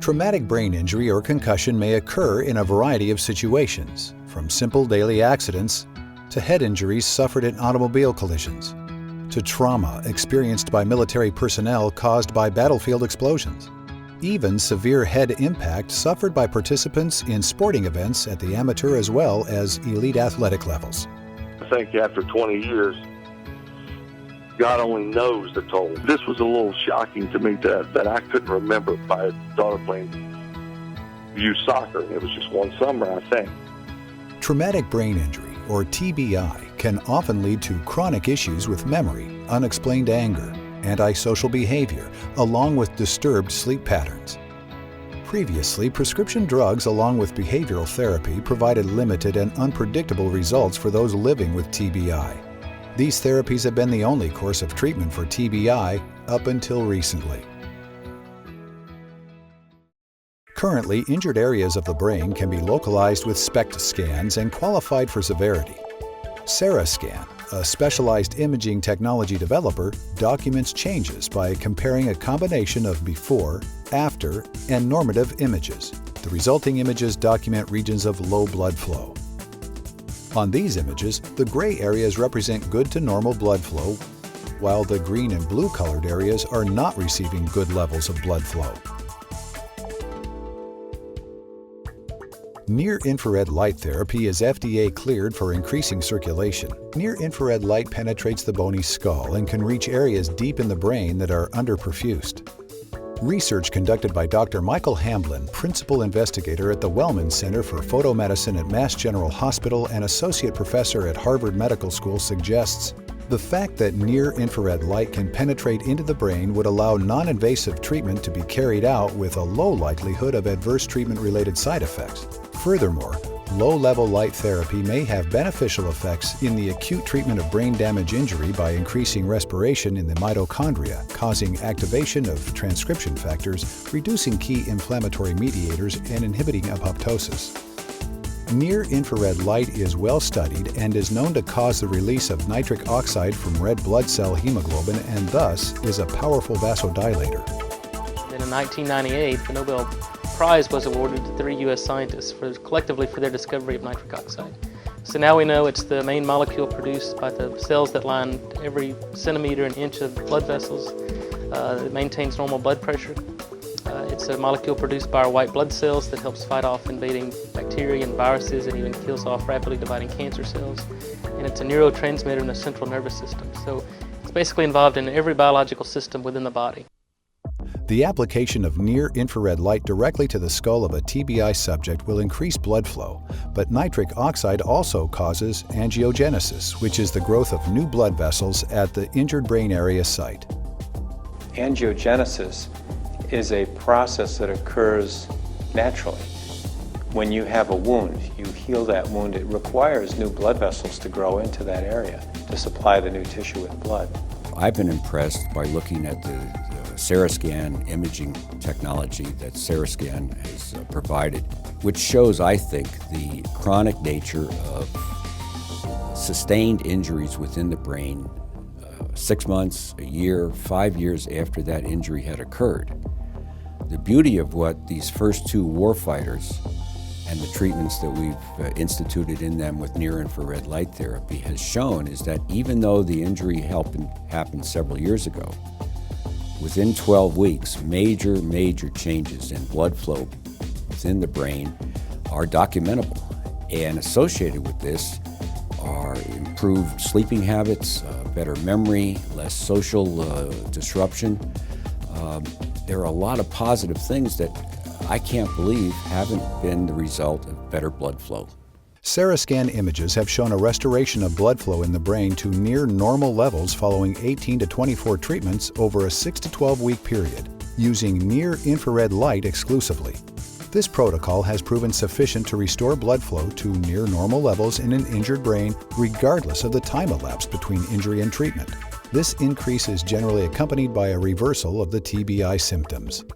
Traumatic brain injury or concussion may occur in a variety of situations, from simple daily accidents to head injuries suffered in automobile collisions, to trauma experienced by military personnel caused by battlefield explosions, even severe head impact suffered by participants in sporting events at the amateur as well as elite athletic levels. I think after 20 years, God only knows the toll. This was a little shocking to me that I couldn't remember my daughter playing youth soccer. It was just one summer, I think. Traumatic brain injury, or TBI, can often lead to chronic issues with memory, unexplained anger, antisocial behavior, along with disturbed sleep patterns. Previously, prescription drugs along with behavioral therapy provided limited and unpredictable results for those living with TBI. These therapies have been the only course of treatment for TBI up until recently. Currently, injured areas of the brain can be localized with SPECT scans and qualified for severity. SARAScan, a specialized imaging technology developer, documents changes by comparing a combination of before, after, and normative images. The resulting images document regions of low blood flow. On these images, the gray areas represent good to normal blood flow, while the green and blue colored areas are not receiving good levels of blood flow. Near-infrared light therapy is FDA cleared for increasing circulation. Near-infrared light penetrates the bony skull and can reach areas deep in the brain that are underperfused. Research conducted by Dr. Michael Hamblin, principal investigator at the Wellman Center for Photomedicine at Mass General Hospital and associate professor at Harvard Medical School, suggests the fact that near-infrared light can penetrate into the brain would allow non-invasive treatment to be carried out with a low likelihood of adverse treatment-related side effects. Furthermore, low-level light therapy may have beneficial effects in the acute treatment of brain damage injury by increasing respiration in the mitochondria, causing activation of transcription factors, reducing key inflammatory mediators, and inhibiting apoptosis. Near-infrared light is well studied and is known to cause the release of nitric oxide from red blood cell hemoglobin and thus is a powerful vasodilator. Then in 1998, the Nobel Prize was awarded to 3 U.S. scientists collectively for their discovery of nitric oxide. So now we know it's the main molecule produced by the cells that line every centimeter and inch of blood vessels. It maintains normal blood pressure. It's a molecule produced by our white blood cells that helps fight off invading bacteria and viruses and even kills off rapidly dividing cancer cells. And it's a neurotransmitter in the central nervous system. So it's basically involved in every biological system within the body. The application of near-infrared light directly to the skull of a TBI subject will increase blood flow, but nitric oxide also causes angiogenesis, which is the growth of new blood vessels at the injured brain area site. Angiogenesis is a process that occurs naturally. When you have a wound, you heal that wound, it requires new blood vessels to grow into that area to supply the new tissue with blood. I've been impressed by looking at the SARAScan imaging technology that SARAScan has provided, which shows, I think, the chronic nature of sustained injuries within the brain 6 months, a year, 5 years after that injury had occurred. The beauty of what these first 2 warfighters and the treatments that we've instituted in them with near-infrared light therapy has shown is that even though the injury happened several years ago, within 12 weeks, major changes in blood flow within the brain are documentable. And associated with this are improved sleeping habits, better memory, less social disruption. There are a lot of positive things that I can't believe haven't been the result of better blood flow. SARAScan images have shown a restoration of blood flow in the brain to near normal levels following 18 to 24 treatments over a 6 to 12 week period, using near-infrared light exclusively. This protocol has proven sufficient to restore blood flow to near normal levels in an injured brain regardless of the time elapsed between injury and treatment. This increase is generally accompanied by a reversal of the TBI symptoms.